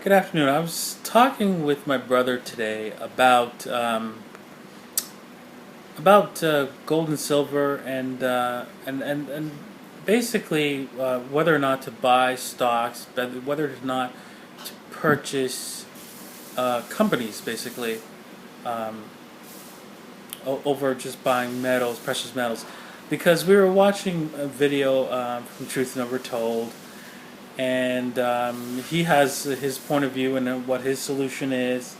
Good afternoon. I was talking with my brother today about gold and silver and basically whether or not to buy stocks, whether or not to purchase companies, basically um, over just buying metals, precious metals, because we were watching a video from Truth Never Told, and he has his point of view and what his solution is,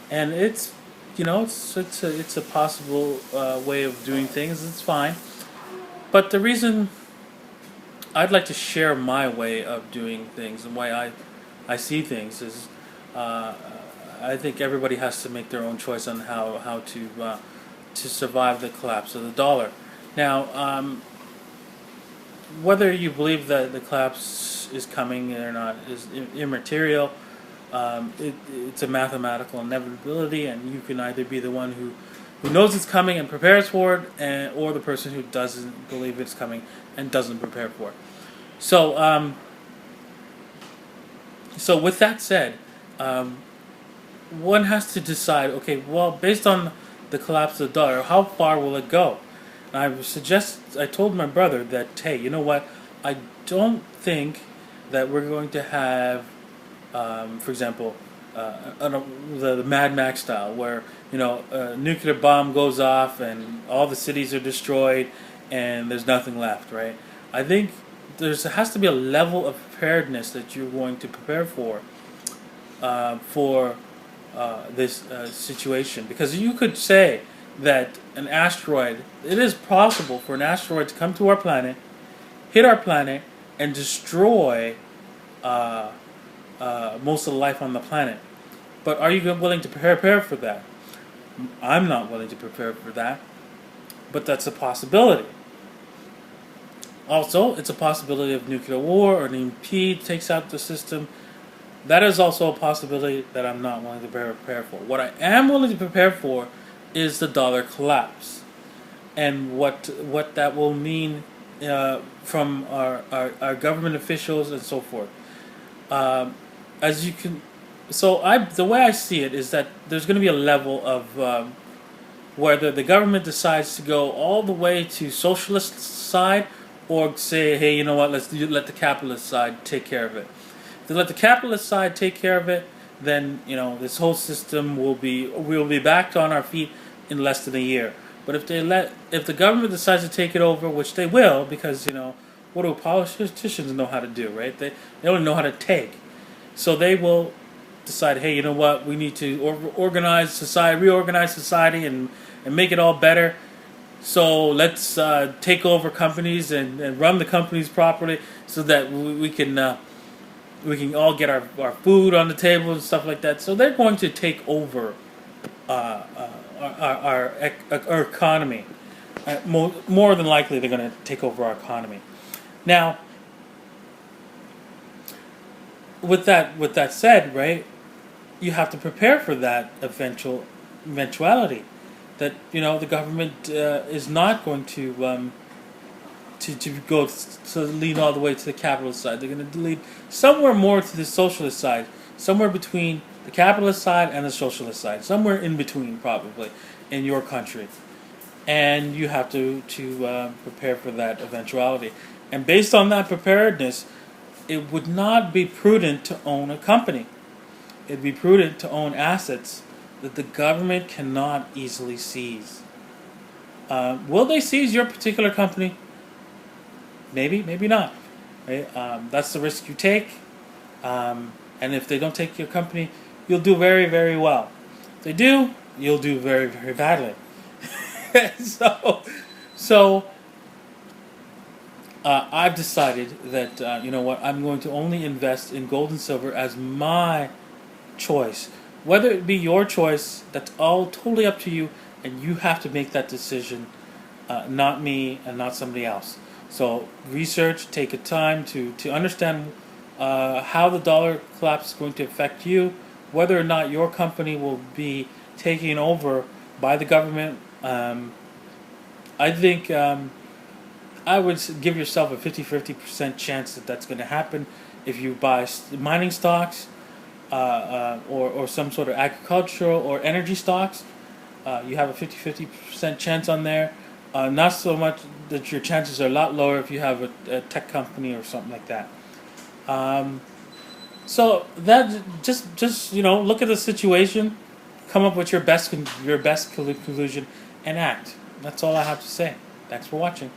and it's a possible way of doing things. It's fine, but the reason I'd like to share my way of doing things and why I see things is uh, I think everybody has to make their own choice on how to survive the collapse of the dollar. Now, whether you believe that the collapse is coming or not is immaterial. It's a mathematical inevitability, and you can either be the one who knows it's coming and prepares for it, or the person who doesn't believe it's coming and doesn't prepare for it. So, so with that said, um, one has to decide. Okay, well, based on the collapse of the dollar, how far will it go? And I told my brother that, hey, you know what? I don't think that we're going to have, for example, the Mad Max style, where a nuclear bomb goes off and all the cities are destroyed and there's nothing left, right? I think there has to be a level of preparedness that you're going to prepare for this situation, because you could say that it is possible for an asteroid to come to our planet, hit our planet, and destroy most of the life on the planet. But are you willing to prepare for that? I'm not willing to prepare for that, but that's a possibility. Also, it's a possibility of nuclear war, or an EMP takes out the system. That is also a possibility that I'm not willing to prepare for. What I am willing to prepare for is the dollar collapse, and what that will mean from our government officials and so forth. As you can, the way I see it is that there's going to be a level of whether the government decides to go all the way to socialist side, or say, hey, you know what, let the capitalist side take care of it. If they let the capitalist side take care of it, then this whole system we'll be back on our feet in less than a year. But if the government decides to take it over, which they will, because what do politicians know how to do, right? They only know how to take. So they will decide, hey, you know what, we need to reorganize society and make it all better. So let's take over companies and run the companies properly, so that we can all get our food on the table and stuff like that. So they're going to take over our economy. More than likely, they're going to take over our economy. Now, with that said, right, you have to prepare for that eventuality. That the government is not going to go to lean all the way to the capitalist side. They're going to lead somewhere more to the socialist side, somewhere between the capitalist side and the socialist side, somewhere in between, probably, in your country. And you have to prepare for that eventuality. And based on that preparedness, it would not be prudent to own a company. It'd be prudent to own assets that the government cannot easily seize. Will they seize your particular company? Maybe, maybe not. Right? That's the risk you take. And if they don't take your company, you'll do very, very well. If they do, you'll do very, very badly. So I've decided that you know what, I'm going to only invest in gold and silver as my choice. Whether it be your choice, that's all totally up to you, and you have to make that decision, not me and not somebody else. So research, take a time to understand how the dollar collapse is going to affect you, whether or not your company will be taken over by the government. I think I would give yourself a 50% chance that that's going to happen if you buy mining stocks. or some sort of agricultural or energy stocks, you have a 50% chance on there. Not so much that your chances are a lot lower if you have a tech company or something like that. So that just look at the situation, come up with your best conclusion, and act. That's all I have to say. Thanks for watching.